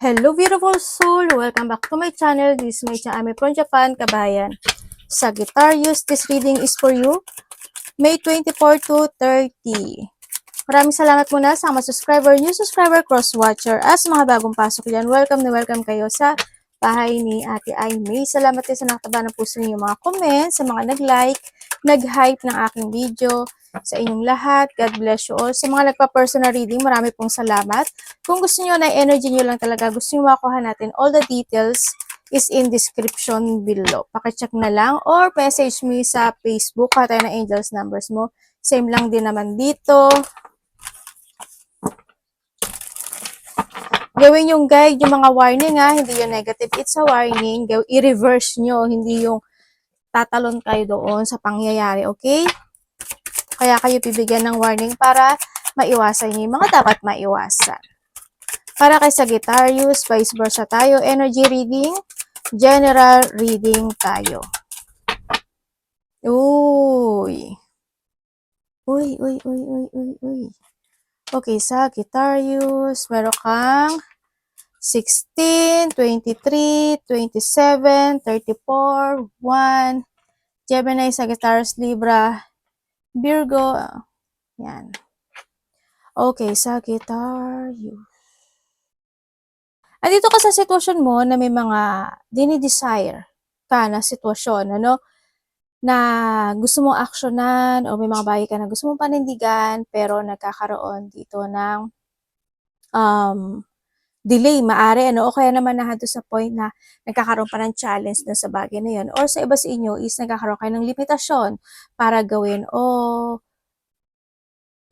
Hello beautiful soul! Welcome back to my channel. This is my Ami from Japan, kabayan. Sagittarius, this reading is for you, May 24 to 30. Maraming salamat muna sa mga subscriber, new subscriber, cross-watcher. As mga bagong pasok dyan, welcome na welcome kayo sa bahay ni Ate Aimee. Salamat din sa nakataba ng puso ninyo mga comments, sa mga nag-like, nag-hype ng aking video, sa inyong lahat. God bless you all. Sa mga nagpa-personal reading, marami pong salamat. Kung gusto niyo na energy niyo lang talaga, gusto niyo makuha natin, all the details is in description below. Pakicheck na lang or message me sa Facebook, tayo ng angels numbers mo. Same lang din naman dito. Gawin yung guide, yung mga warning hindi yung negative. It's a warning. I-reverse nyo, hindi yung tatalon kayo doon sa pangyayari, okay? Kaya kayo bibigyan ng warning para maiwasan nyo yung mga dapat maiwasan. Para kay Sagittarius, vice versa tayo. Energy reading, general reading tayo. Uy. Uy. Okay, Sagittarius, meron kang 16, 23, 27, 34, 1, Gemini, Sagittarius, Libra, Virgo, yan. Okay, Sagittarius. Andito ka sa sitwasyon mo na may mga dinidesire ka na sitwasyon, ano? Na gusto mong aksyonan o may mga bagay ka na gusto mong panindigan pero nagkakaroon dito ng delay, maari, ano, o kaya naman nahado sa point na nagkakaroon pa ng challenge dun sa bagay na yun. Or sa iba sa inyo is nagkakaroon kayo ng limitasyon para gawin o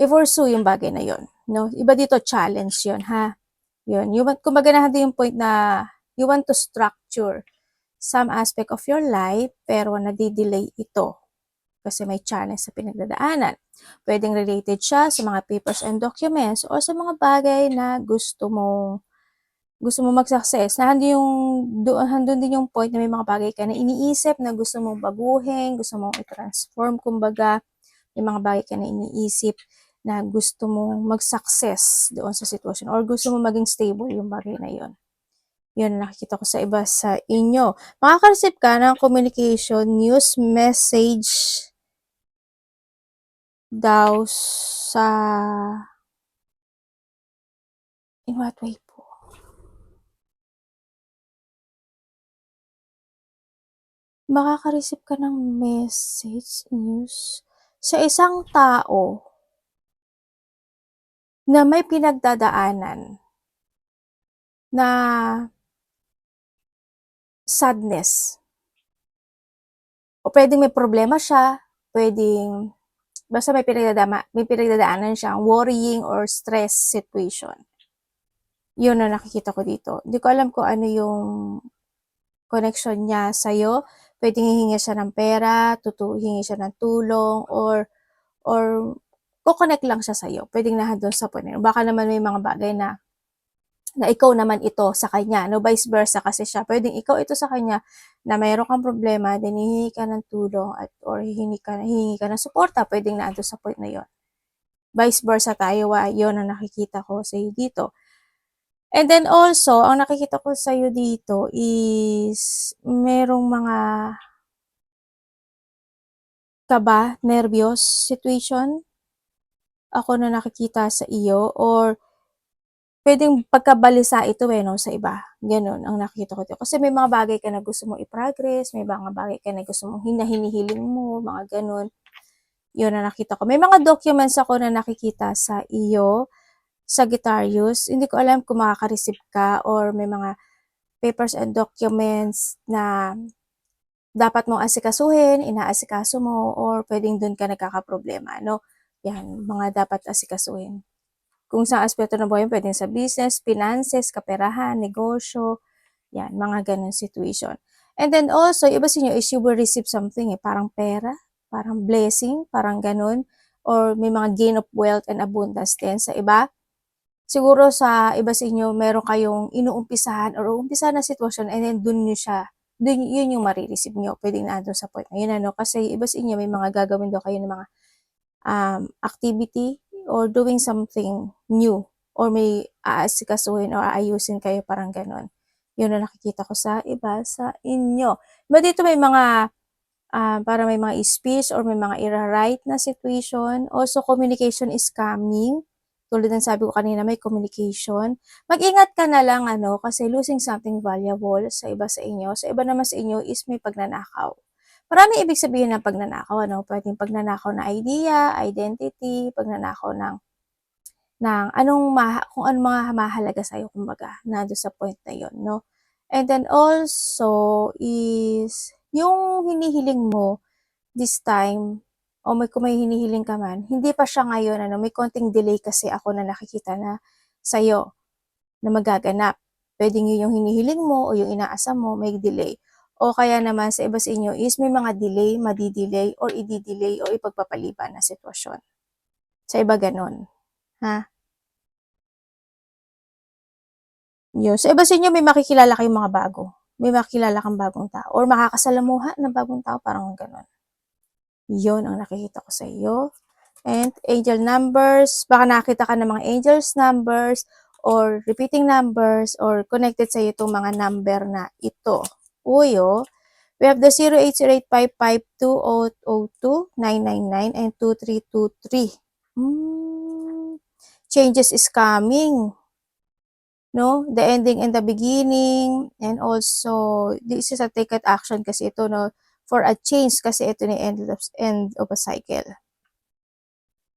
i-pursue yung bagay na yun. No? Iba dito, challenge yun, ha? Yun. Kumbaga nahado yung point na you want to structure some aspect of your life, pero nadidelay ito kasi may challenge sa pinagdadaanan. Pwedeng related siya sa mga papers and documents o sa mga bagay na gusto mo mag-success. Handun din yung point na may mga bagay ka na iniisip na gusto mong baguhin, gusto mong i-transform, kumbaga, may mga bagay ka na iniisip na gusto mong mag-success doon sa sitwasyon or gusto mong maging stable yung bagay na yon. Yun, nakikita ko sa iba sa inyo. Makaka-receive ka ng communication, news, message daw sa... In what way po? Makaka-receive ka ng message, news, sa isang tao na may pinagdadaanan na sadness. O pwedeng may problema siya, pwedeng basta may pinagdadaanan siyang worrying or stress situation. Yun na nakikita ko dito. Hindi ko alam kung ano yung connection niya sa'yo. Pwedeng hihingi siya ng pera, hingi siya ng tulong, or kukonect lang siya sa'yo. Pwedeng nahadon sa point. Baka naman may mga bagay na ikaw naman ito sa kanya, no? Vice versa kasi siya. Pwedeng ikaw ito sa kanya na mayroon kang problema, then hihingi ka ng tulong or hihingi ka ng suporta, pwedeng naandun sa point na yon. Vice versa tayo, yun ang nakikita ko sa iyo dito. And then also, ang nakikita ko sa iyo dito is merong mga kaba, nervyos situation ako na nakikita sa iyo, or pwedeng pagkabalisa ito no, sa iba. Ganun ang nakikita ko dito. Kasi may mga bagay ka na gusto mong i-progress, may mga bagay ka na gusto mong hinihiling mo, mga ganun. Yun na nakita ko. May mga documents ako na nakikita sa iyo, Sagittarius. Hindi ko alam kung makaka-receive ka or may mga papers and documents na dapat mong asikasuhin, inaasikaso mo, or pwedeng dun ka nagkakaproblema, no? Yan, mga dapat asikasuhin. Kung sa aspeto ng buhay, pwedeng sa business, finances, kaperahan, negosyo, yan, mga ganun situation. And then also, iba sa inyo is you will receive something, parang pera, parang blessing, parang ganun, or may mga gain of wealth and abundance din sa iba. Siguro sa iba sa inyo, meron kayong inuumpisahan or umpisahan na sitwasyon and then dun yun yung marireceive nyo. Pwedeng naandun sa point na yun, ano? Kasi iba sa inyo, may mga gagawin daw kayo ng mga activity or doing something new or may aasikasuhin or aayusin kayo, parang gano'n. Yun ang nakikita ko sa iba sa inyo. But dito may mga para may mga speech or may mga ira-write na situation. Also, communication is coming. Tulad ng sabi ko kanina, may communication. Mag-ingat ka na lang, kasi losing something valuable sa iba sa inyo. Sa iba naman sa inyo is may pagnanakaw. Maraming ibig sabihin ng pagnanakaw, Pwedeng pagnanakaw na idea, identity, pagnanakaw ng kung anong mga mahalaga sa'yo, kumbaga, nandun sa point na yun, no? And then also is yung hinihiling mo this time, o kung may hinihiling ka man, hindi pa siya ngayon, may konting delay kasi ako na nakikita na sa'yo na magaganap. Pwedeng yun yung hinihiling mo o yung inaasam mo, may delay. O kaya naman sa iba sa inyo is may mga delay, madidelay, or i-delay o ipagpapaliban na sitwasyon. Sa iba ganun. Ha? Yun. Sa iba sa inyo, may makikilala kayong mga bago. May makikilala kang bagong tao. Or makakasalamuha ng bagong tao, parang ganun. Yun ang nakikita ko sa iyo. And angel numbers, baka nakita ka ng mga angels numbers, or repeating numbers, or connected sa iyo itong mga number na ito. Uy, we have the 0808552002 and 2323. Changes is coming. No? The ending and the beginning, and also, this is a take action kasi ito, no? For a change kasi ito ni end of a cycle.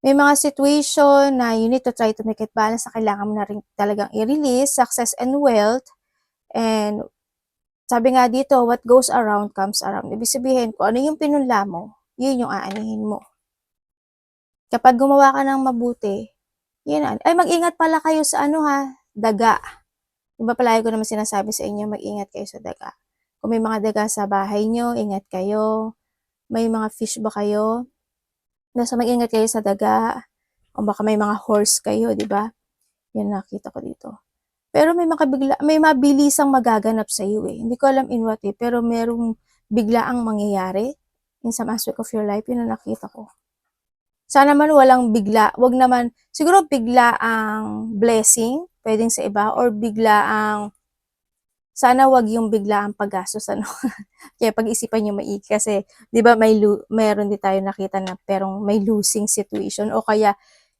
May mga situation na you need to try to make it balance na kailangan mo na rin talagang i-release, success and wealth. And sabi nga dito, what goes around comes around. Ibig sabihin, kung ano yung pinunla mo, yun yung aanihin mo. Kapag gumawa ka ng mabuti, yun, ay mag-ingat pala kayo sa daga. Diba palagi ko naman sinasabi sa inyo, mag-ingat kayo sa daga. Kung may mga daga sa bahay nyo, ingat kayo. May mga fish ba kayo? Nasa mag-ingat kayo sa daga. O baka may mga horse kayo, di ba? Yan nakita ko dito. Pero may mabilisang magaganap sa iyo eh. Hindi ko alam in what way, pero merong biglaang mangyayari in some aspect of your life. Yun ang nakita ko. Sana man walang bigla, wag naman, siguro bigla ang blessing, pwedeng sa iba, or bigla ang, sana wag yung bigla ang paggastos, Kaya pag-isipan nyo maigi kasi, di ba meron din tayo nakita na perong may losing situation, o kaya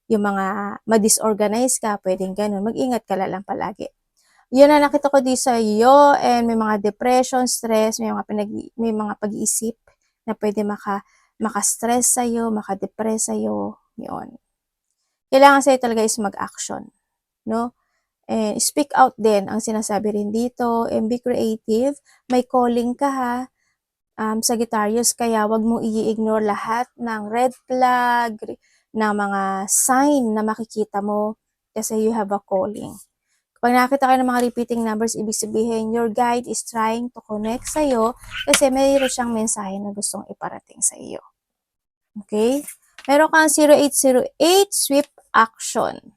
yung mga ma-disorganize ka, pwedeng ganun. Mag-ingat ka lang palagi. Yun na nakita ko di sa iyo, and may mga depression, stress, may mga pag-iisip na pwede maka-stress sa'yo, maka-depress sa'yo, yun. Kailangan sa'yo talaga is mag-action, no? And speak out din, ang sinasabi rin dito, and be creative. May calling ka ha, Sagittarius, kaya wag mo i-ignore lahat ng red flag, ng mga sign na makikita mo, kasi you have a calling. Pag nakita kayo ng mga repeating numbers, ibig sabihin, your guide is trying to connect sa'yo kasi mayroon siyang mensahe na gustong iparating sa iyo. Okay? Meron kang 0808, swift action.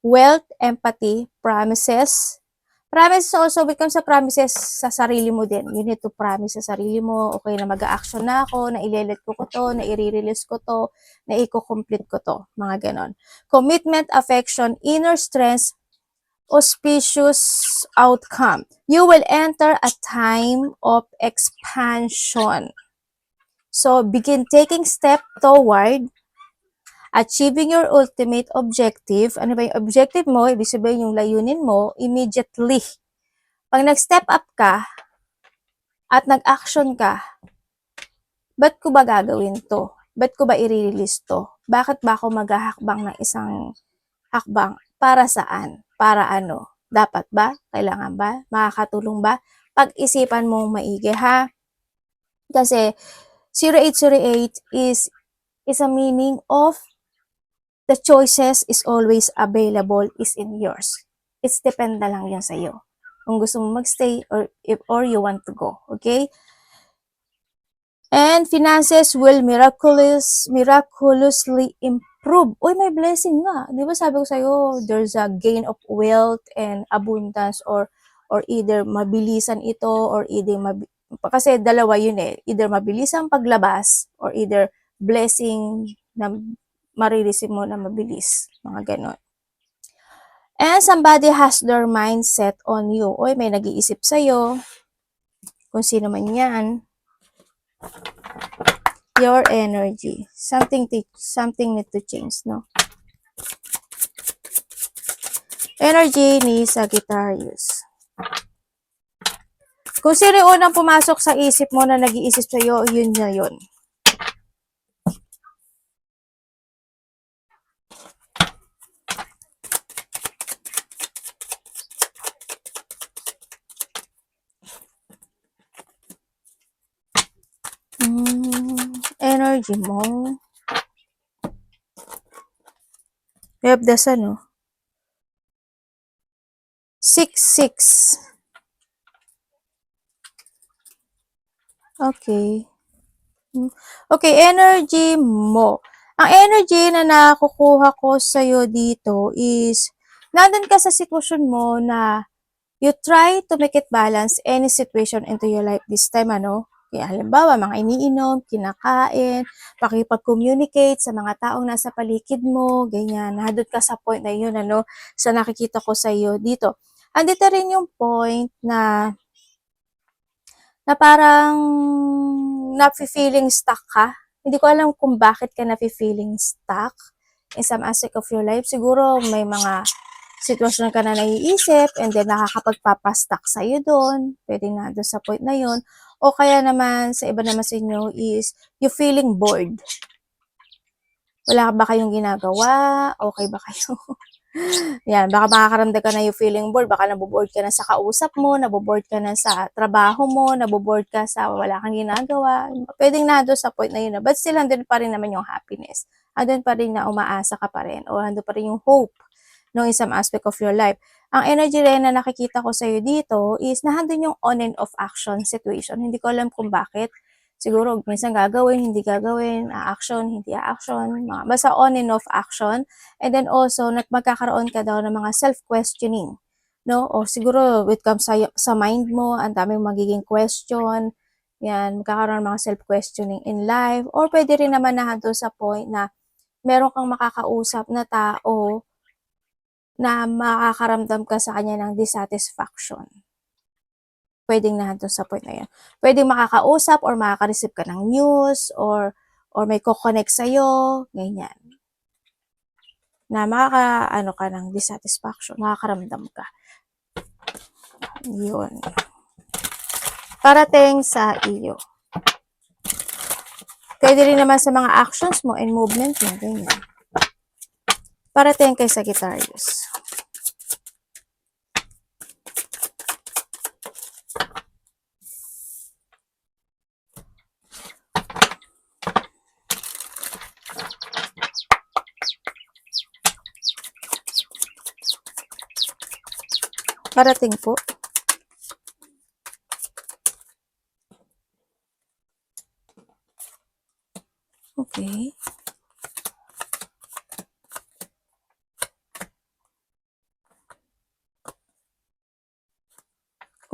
Wealth, empathy, promises. Promises also, becomes sa promises sa sarili mo din. You need to promise sa sarili mo, okay na mag-a-action na ako, na ilelet ko to, na i-release ko to, na i-complete ko to. Mga ganon. Commitment, affection, inner strength, auspicious outcome. You will enter a time of expansion. So, begin taking step toward achieving your ultimate objective. Ano ba yung objective mo? Ibig sabihin yung layunin mo, immediately. Pag nag-step up ka, at nag-action ka, ba't ko ba gagawin to? Ba't ko ba i-release to? Bakit ba ako maghahakbang ng isang hakbang? Para saan? Para ano? Dapat ba? Kailangan ba? Makakatulong ba? Pag-isipan mong maigi ha. Kasi 0808 is a meaning of the choices is always available is in yours. It's depende lang yan sa iyo. Kung gusto mo magstay or you want to go. Okay? And finances will miraculously improve. Uy, may blessing nga. Di ba sabi ko sa'yo, there's a gain of wealth and abundance, or either mabilisan ito, or either kasi dalawa yun eh. Either mabilisan paglabas, or either blessing na marireceive mo na mabilis. Mga ganon. And somebody has their mindset on you. Oy, may nag-iisip sa'yo. Kung sino man yan. Your energy. Something need to change, no? Energy ni Sagittarius. Kung sino yung unang pumasok sa isip mo na nag-iisip sa'yo, yun na yun. Energy mo. We have the sun, no? 6-6. Okay. Okay, energy mo. Ang energy na nakukuha ko sa'yo dito is, nandun ka sa sitwasyon mo na you try to make it balance any situation into your life this time, ano? Kaya halimbawa, mga iniinom, kinakain, pakipag-communicate sa mga taong nasa paligid mo, ganyan. Nandun ka sa point na yun, ano? Sa nakikita ko sa iyo dito. Andito rin yung point na parang nafe-feeling stuck ka. Hindi ko alam kung bakit ka nafe-feeling stuck in some aspect of your life. Siguro may mga sitwasyon ka na naiisip and then nakakapagpapastuck sa'yo doon. Pwede na doon sa point na yun. O kaya naman, sa iba naman sa inyo is you feeling bored. Wala ba kayong ginagawa? Okay ba kayo? Yan, baka makakaramdam ka na yung feeling bored, baka naboboard ka na sa kausap mo, naboboard ka na sa trabaho mo, naboboard ka sa wala kang ginagawa. Pwedeng na doon sa point na yun. But still, andun pa rin naman yung happiness. Andun pa rin na umaasa ka pa rin. O andun pa rin yung hope no, in some aspect of your life. Ang energy rin na nakikita ko sa'yo dito is nahandun yung on and off action situation. Hindi ko alam kung bakit. Siguro, minsan gagawin, hindi gagawin, a-action, hindi a-action, basta on and off action. And then also, magkakaroon ka daw ng mga self-questioning. No? O siguro, it comes sa mind mo, ang daming magiging question. Yan, magkakaroon ng mga self-questioning in life. Or pwede rin naman na doon sa point na meron kang makakausap na tao na makakaramdam ka sa kanya ng dissatisfaction. Pwedeng nandun sa point na yan. Pwedeng makakausap or makaka-receive ka ng news or may ko-connect sa'yo, ganyan. Na makaka-ano ka ng dissatisfaction, makakaramdam ka. Yun. Parating sa iyo. Pwede rin naman sa mga actions mo and movement mo, ganyan. Parating kay Sagittarius. Parating po. Okay.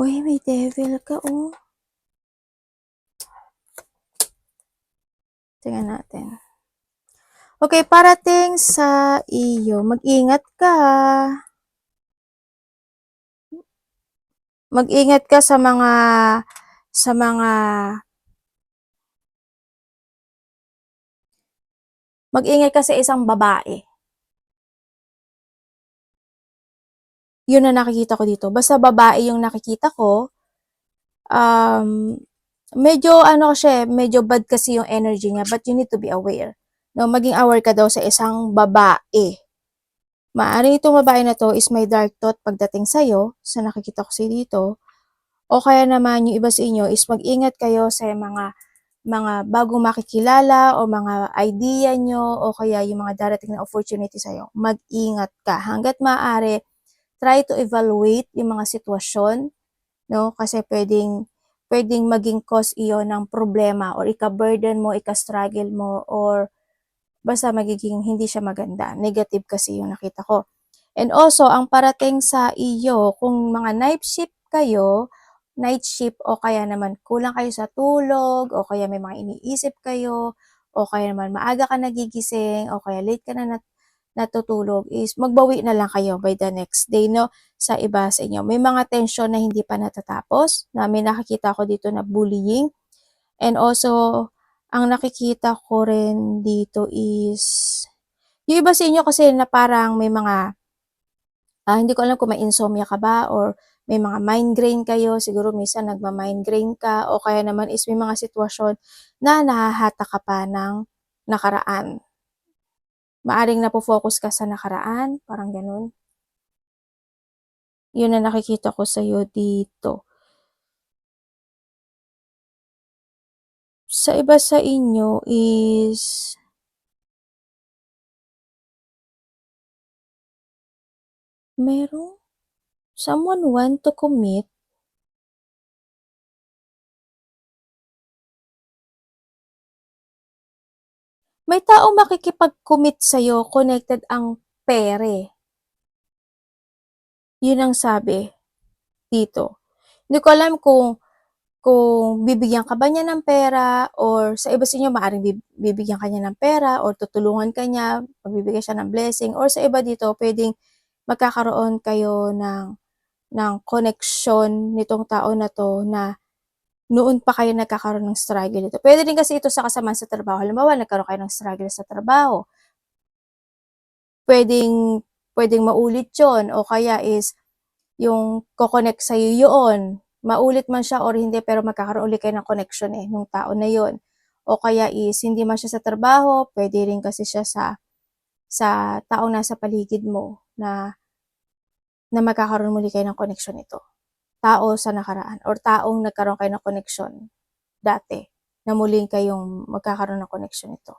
Uy, may devil ka, oh. Tingnan natin. Okay, parating sa iyo. Mag-ingat ka. Mag-ingat ka sa mga mag-ingat ka sa isang babae. Yun na nakikita ko dito. Basta babae yung nakikita ko. Medyo ano siya, medyo bad kasi yung energy niya, but you need to be aware. No, maging aware ka daw sa isang babae. Maaari itong babae na to is may dark thought pagdating sa'yo, sa nakikita ko siya dito. O kaya naman yung iba sa inyo is mag-ingat kayo sa mga bagong makikilala o mga idea nyo o kaya yung mga darating na opportunity sa'yo. Mag-ingat ka. Hanggat maaari, try to evaluate yung mga sitwasyon, no? Kasi pwedeng maging cause iyon ng problema or ika-burden mo, ika-struggle mo, or basta magiging hindi siya maganda. Negative kasi yung nakita ko. And also, ang parating sa iyo, kung mga night shift o kaya naman kulang kayo sa tulog, o kaya may mga iniisip kayo, o kaya naman maaga ka nagigising, o kaya late ka na natutulog is magbawi na lang kayo by the next day, no? Sa iba sa inyo. May mga tension na hindi pa natatapos, na may nakikita ko dito na bullying. And also, ang nakikita ko rin dito is, yung iba sa inyo kasi na parang may mga, hindi ko alam kung may insomnia ka ba or may mga migraine kayo, siguro minsan nagma-migraine ka o kaya naman is may mga sitwasyon na nahahata ka pa ng nakaraan. Maaring napo-focus ka sa nakaraan, parang ganun. Yun ang nakikita ko sa'yo dito. Sa iba sa inyo is merong someone want to commit. May taong makikipag-commit sa'yo, connected ang pere. Yun ang sabi dito. Hindi ko alam kung bibigyan ka ba niya ng pera or sa iba sa inyo maaaring bibigyan ka niya ng pera or tutulungan ka niya, magbibigay siya ng blessing or sa iba dito pwedeng magkakaroon kayo ng connection nitong tao na 'to na noon pa kayo nagkakaroon ng struggle nito. Pwede din kasi ito sa kasamaan sa trabaho. Halimbawa, nagkaroon kayo ng struggle sa trabaho, pwedeng maulit 'yon o kaya is yung ko-connect sa'yo yoon. Maulit man siya or hindi pero magkakaroon ulit kayo ng connection nung tao na yon. O kaya is hindi man siya sa trabaho, pwede rin kasi siya sa taong nasa paligid mo na magkakaroon muli kayo ng connection nito. Tao sa nakaraan or taong nagkaroon kayo ng connection dati na muling kayong magkakaroon ng connection nito.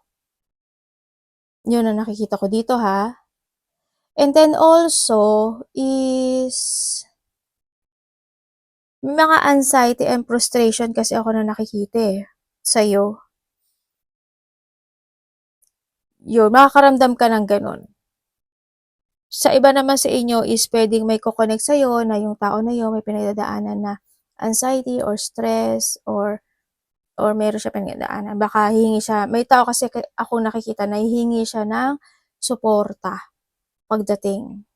Yun ang nakikita ko dito ha. And then also is may mga anxiety and frustration kasi ako na nakikita sa'yo. Yun, makakaramdam ka ng ganun. Sa iba naman sa inyo is pwedeng may ko-connect sa'yo na yung tao na yun may pinagdadaanan na anxiety or stress or meron siya pinagdadaanan. Baka hihingi siya, may tao kasi ako nakikita na hihingi siya ng suporta pagdating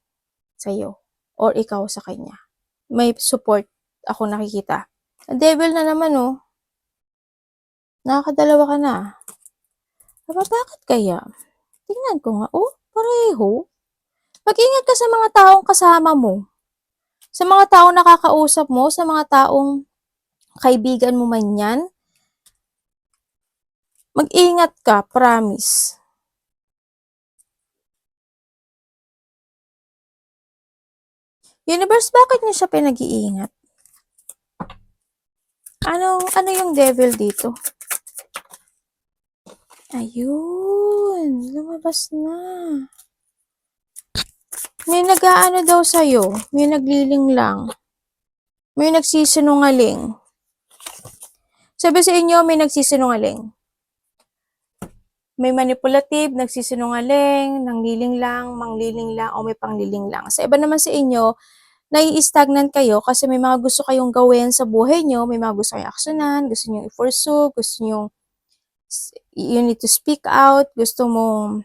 sa'yo or ikaw sa kanya. May support ako nakikita. Ang devil na naman nakakadalawa ka na. Aba, bakit kaya? Tingnan ko nga, pareho. Mag-ingat ka sa mga taong kasama mo. Sa mga taong nakakausap mo, sa mga taong kaibigan mo man yan. Mag-ingat ka, promise. Universe, bakit niyo siya pinag-iingat? Ano yung devil dito? Ayun, lumabas na. May nag-aano daw sa'yo, may nagliling lang. May nagsisinungaling. Sabi sa inyo, may nagsisinungaling. May manipulative, nagsisinungaling, nangliling lang, mangliling lang, o may pangliling lang. Sa iba naman sa inyo, nai-stagnant kayo kasi may mga gusto kayong gawin sa buhay nyo, may mga gusto kayong aksyonan, gusto nyo i-pursue, gusto nyo, you need to speak out, gusto mo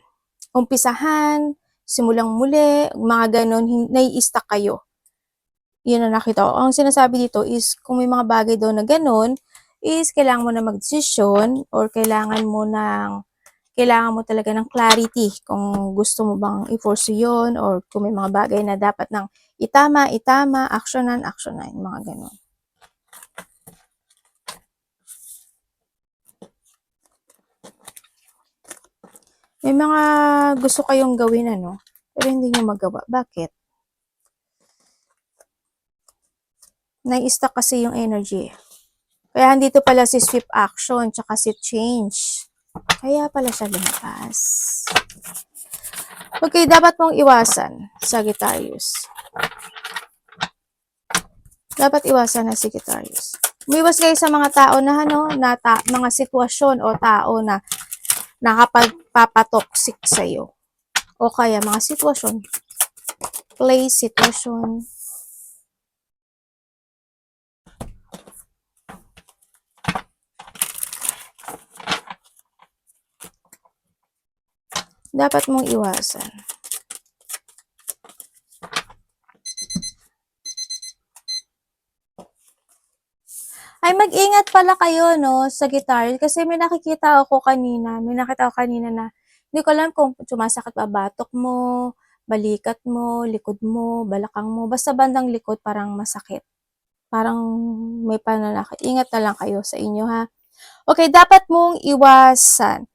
umpisahan, simulang muli, mga ganon, nai-stuck kayo. Yun ang nakita ko. Ang sinasabi dito is, kung may mga bagay daw na ganon, is kailangan mo na mag-desisyon or kailangan mo talaga ng clarity kung gusto mo bang i-pursue yun or kung may mga bagay na dapat nang itama, aksyonan, mga ganon. May mga gusto kayong gawin pero hindi nyo magawa. Bakit? Nai-stuck kasi yung energy. Kaya andito pala si swift action tsaka si change. Kaya pala siya lumabas. Okay, dapat mong iwasan, Sagittarius. Dapat iwasan na Sagittarius. Umiwas kayo sa mga tao na mga sitwasyon o tao na nakapagpapatoxic sa'yo. O kaya mga sitwasyon, place, sitwasyon. Dapat mong iwasan. Ay, mag-ingat pala kayo, no, sa guitar. Kasi may nakita ako kanina na, hindi ko alam kung sumasakit ba batok mo, balikat mo, likod mo, balakang mo, basta bandang likod parang masakit. Parang may pananakit. Ingat na lang kayo sa inyo, ha. Okay, dapat mong iwasan.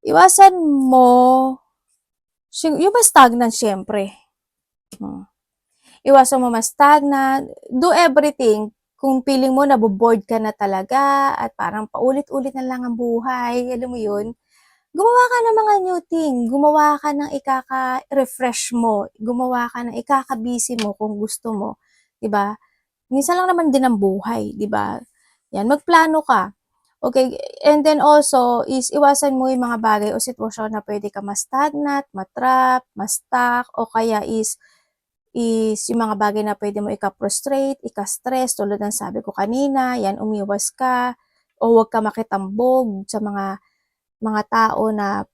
Iwasan mo, yung mas stagnant, syempre. Iwasan mo mas stagnant. Do everything. Kung feeling mo nabobored ka na talaga at parang paulit-ulit na lang ang buhay, alam mo yun, gumawa ka ng mga new thing. Gumawa ka ng ikaka-refresh mo. Gumawa ka ng ikaka-busy mo kung gusto mo. 'Di ba? Minsan lang naman din ang buhay, 'di ba? Yan, magplano ka. Okay, and then also is iwasan mo yung mga bagay o sitwasyon na pwede ka ma-stagnant, ma-trap, ma-stuck, o kaya is yung mga bagay na pwede mo ika-frustrate, ika-stress, tulad ng sabi ko kanina, yan, umiwas ka, o huwag ka makitambog sa mga tao na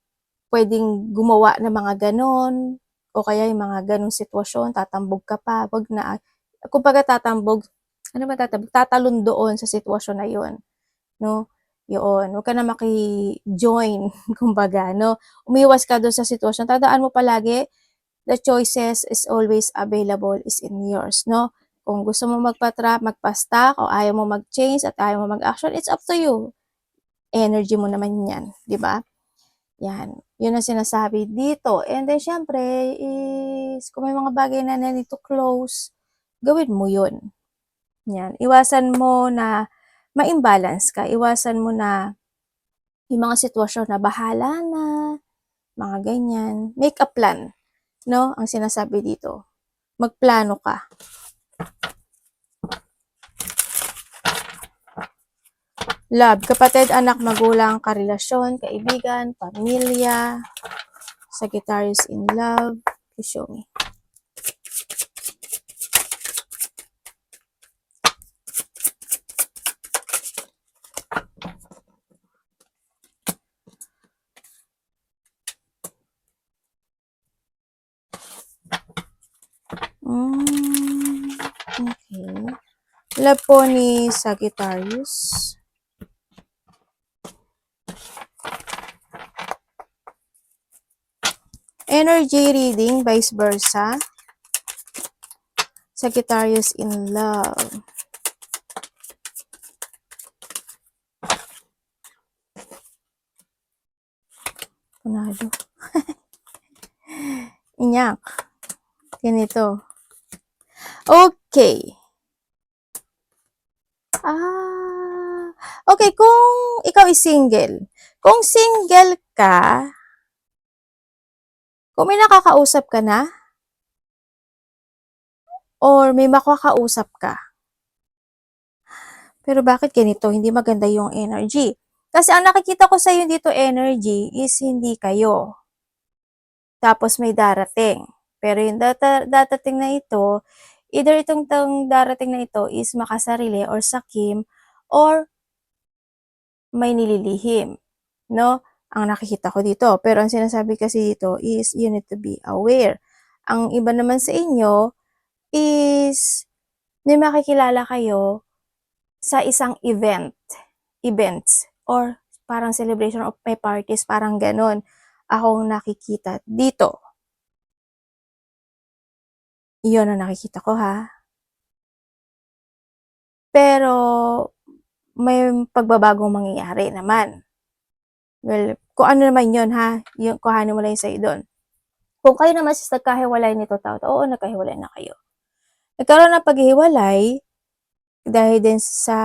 pwedeng gumawa ng mga ganon, o kaya yung mga ganong sitwasyon, tatambog ka pa, wag na. Kumbaga tatambog, ano ba tatambog? Tatalon doon sa sitwasyon na yun, no? Yun, huwag ka na maki-join, kumbaga, no? Umiwas ka doon sa sitwasyon. Tandaan mo palagi, the choices is always available is in yours, no? Kung gusto mo magpa-trap, magpa-stack, o ayaw mo mag-change at ayaw mo mag-action, it's up to you. Energy mo naman yan, di ba? Yan. Yun ang sinasabi dito. And then, syempre, is, kung may mga bagay na need to close, gawin mo yun. Yan. Iwasan mo na ma-imbalance ka. Iwasan mo na yung mga sitwasyon na bahala na, mga ganyan. Make a plan, no? Ang sinasabi dito. Magplano ka. Love, kapatid, anak, magulang, karelasyon, kaibigan, pamilya, Sagittarius in love. Please show me. Okay. Love po ni Sagittarius. Energy reading, vice versa. Sagittarius in love. Punado. Inyak. Ganito. Okay. Okay, kung ikaw is single. Kung single ka, kung may nakakausap ka na, or may makakausap ka. Pero bakit ganito? Hindi maganda yung energy. Kasi ang nakikita ko sa iyo dito energy is hindi kayo. Tapos may darating. Pero yung darating na ito, either itong darating na ito is makasarili or sakim or may nililihim. No? Ang nakikita ko dito. Pero ang sinasabi kasi dito is you need to be aware. Ang iba naman sa inyo is may makikilala kayo sa isang events, or parang celebration of may parties, parang ganon. Akong nakikita dito. Iyon ang nakikita ko, ha. Pero, may pagbabagong mangyayari naman. Well, kung ano naman yun, ha, yung kuhanin mo lang yung sa'yo doon. Kung kayo naman is nagkahiwalay nito tao, oo, nagkahiwalay na kayo. Nagkaroon ng paghihiwalay, dahil din sa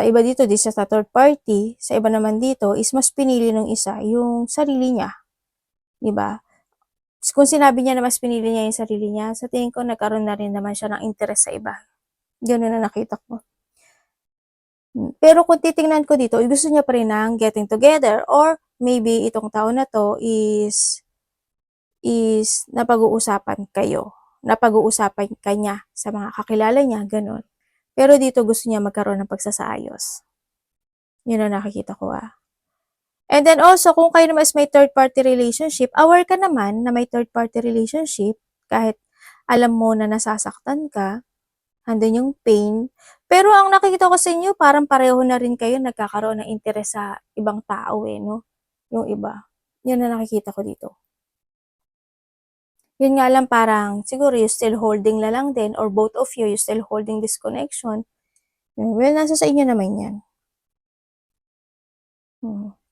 iba dito, di sa third party, sa iba naman dito, is mas pinili ng isa yung sarili niya. Diba? Kung sinabi niya na mas pinili niya yung sarili niya, sa tingin ko, nagkaroon na rin naman siya ng interest sa iba. Ganun na nakita ko. Pero kung titingnan ko dito, gusto niya pa rin ng getting together, or maybe itong taon na to is napag-uusapan kayo. Napag-uusapan kanya sa mga kakilala niya, ganun. Pero dito gusto niya magkaroon ng pagsasaayos. Yun ang nakikita ko, And then also, kung kayo naman is may third-party relationship, aware ka naman na may third-party relationship, kahit alam mo na nasasaktan ka, andun yung pain. Pero ang nakikita ko sa inyo parang pareho na rin kayo nagkakaroon ng interes sa ibang tao, eh, 'no, yung iba. Yun ang nakikita ko dito. Yun nga lang parang siguro you still holding na lang din or both of you still holding this connection. Well, nasa sa inyo naman yan.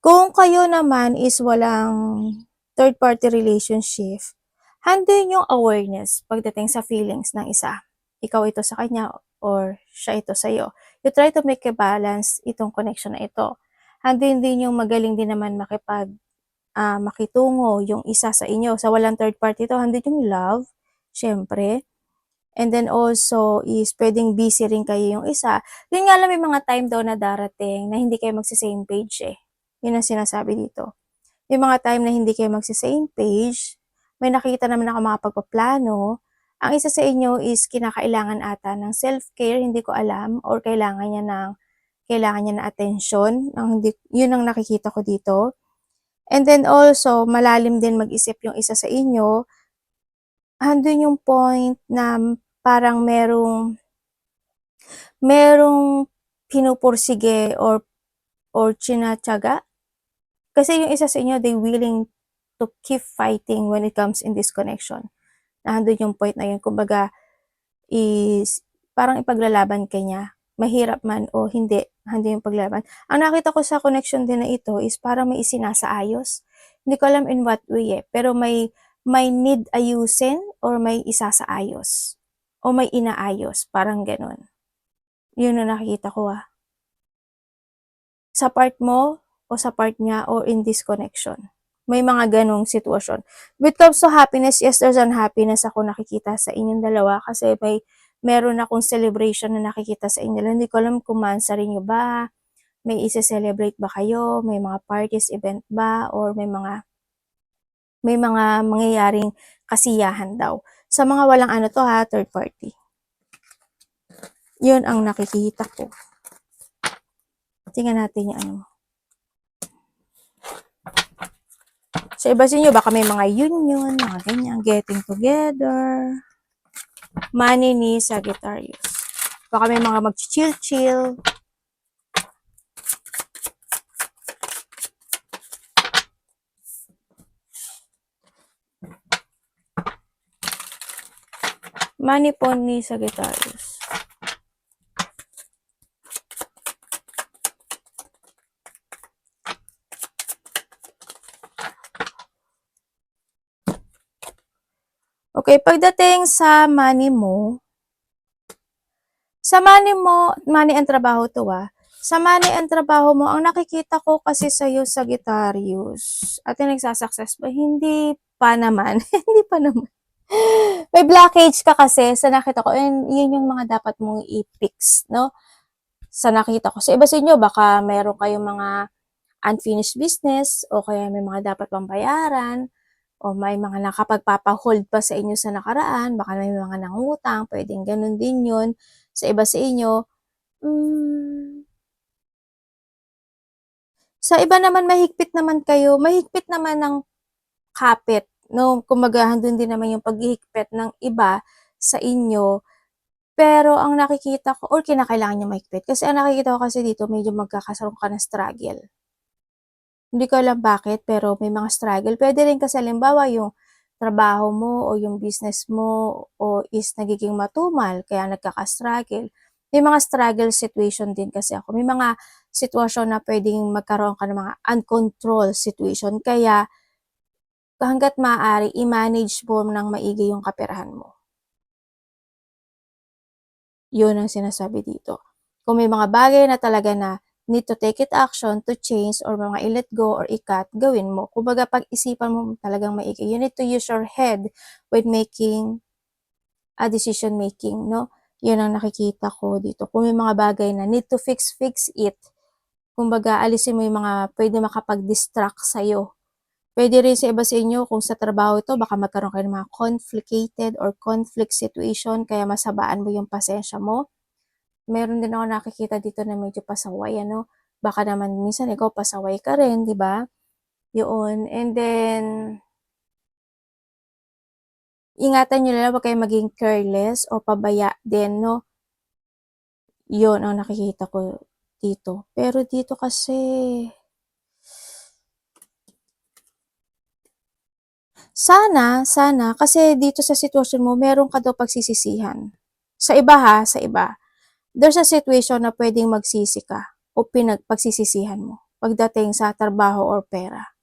Kung kayo naman is walang third party relationship, handle yung awareness pagdating sa feelings ng isa. Ikaw ito sa kanya or siya ito sa iyo. You try to make a balance itong connection na ito. Handle din yung magaling din naman makitungo yung isa sa inyo. Sa walang third party to, handle yung love, syempre. And then also is pwedeng busy rin kayo yung isa. Yun nga lang may mga time daw na darating na hindi kayo magsa-same page eh. Yun ang sinasabi dito. May mga time na hindi kayo magsa-same page, may nakikita naman ako mga pagpaplano. Ang isa sa inyo is kinakailangan ata ng self-care, hindi ko alam, or kailangan niya ng atensyon. Yun ang nakikita ko dito. And then also, malalim din mag-isip yung isa sa inyo. Andun yung point na parang merong pinupursige or tinatyaga. Kasi yung isa sa inyo, they willing to keep fighting when it comes in this connection. Nandun yung point na yun. Kumbaga, is parang ipaglalaban ka niya. Mahirap man o hindi, handi yung paglaban. Ang nakita ko sa connection din na ito is parang may isinasaayos. Hindi ko alam in what way eh. Pero may need ayusin or may isasaayos. O may inaayos. Parang ganun. Yun ang nakikita ko ah. Sa part mo o sa part niya or in this connection. May mga ganong sitwasyon. When it comes to happiness, yes, there's unhappiness ako nakikita sa inyong dalawa kasi meron akong celebration na nakikita sa inyo. Hindi ko alam kung rin nyo ba, may isi-celebrate ba kayo, may mga parties, event ba, or may mga mangyayaring kasiyahan daw. Sa mga walang ano to ha, third party. Yun ang nakikita ko. Tingnan natin yung ano. Sa iba sa inyo, baka may mga union, mga ganyan, getting together. Money ni Sagittarius. Baka may mga mag-chill-chill. Money po ni Sagittarius. Okay, pagdating sa money mo, money ang trabaho to ah. Sa money ang trabaho mo, ang nakikita ko kasi sa'yo, Sagittarius, at yung nagsasucess ba? Hindi pa naman. Hindi pa naman. May blockage ka kasi sa nakita ko, and yun yung mga dapat mong i-fix, no? Sa nakita ko. Sa iba sa inyo, baka meron kayong mga unfinished business, o kaya may mga dapat pang bayaran, o may mga nakapagpapa-hold pa sa inyo sa nakaraan, baka may mga nangutang, pwedeng ganun din yun. Sa iba sa inyo, sa iba naman mahigpit naman kayo, mahigpit naman ng kapit, no? Kumbaga, doon din naman yung paghihigpit ng iba sa inyo, pero ang nakikita ko, or kinakailangan nyo mahigpit, kasi ang nakikita ko kasi dito, medyo magkakasaroon ka ng struggle. Hindi ko alam bakit, pero may mga struggle. Pwede rin kasi halimbawa yung trabaho mo o yung business mo o is nagiging matumal, kaya nagkaka-struggle. May mga struggle situation din kasi ako. May mga sitwasyon na pwedeng magkaroon ka ng mga uncontrolled situation. Kaya hanggat maaari, i-manage mo ng maigi yung kaperahan mo. Yun ang sinasabi dito. Kung may mga bagay na talaga na need to take it action to change or mga i-let go or i-cut, gawin mo. Kumbaga, pag-isipan mo talagang maigi. You need to use your head when making a decision making, no? Yun ang nakikita ko dito. Kung may mga bagay na need to fix it. Kumbaga, alisin mo yung mga pwede makapag-distract sa'yo. Pwede rin sa iba sa inyo, kung sa trabaho ito, baka magkaroon kayo ng mga complicated or conflict situation, kaya masabaan mo yung pasensya mo. Meron din ako nakikita dito na medyo pasaway, ano? Baka naman minsan ikaw pasaway ka rin, di ba? Yun. And then, ingatan nyo lang, huwag kayo maging careless o pabaya din, no? 'Yun ang nakikita ko dito. Pero dito kasi sana kasi dito sa sitwasyon mo meron ka daw pagsisisihan. Sa iba ha, sa iba. There's a situation na puwedeng magsisi ka o pagsisisihan mo pagdating sa trabaho or pera.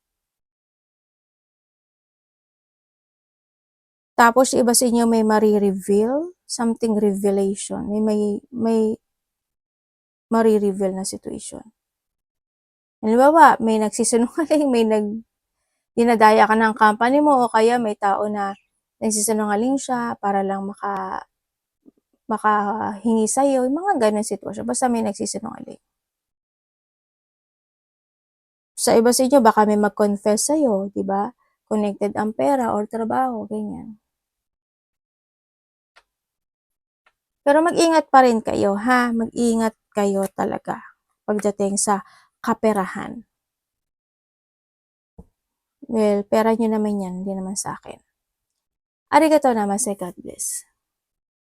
Tapos yung iba sa inyo may mare-reveal, something revelation, may mare-reveal na situation. Halimbawa, may nagsisinungaling, may dinadaya ka ng company mo o kaya may tao na nagsisinungaling siya para lang makahingi sa'yo, yung mga gano'ng sitwasyon, basta may nagsisinungaling. Sa iba sa inyo baka may mag-confess sa'yo, 'di ba? Connected ang pera or trabaho, ganyan. Pero mag-ingat pa rin kayo ha, mag-ingat kayo talaga pagdating sa kaperahan. Well, pera niyo naman 'yan, hindi naman sa'kin. Arigatou namaste, God bless.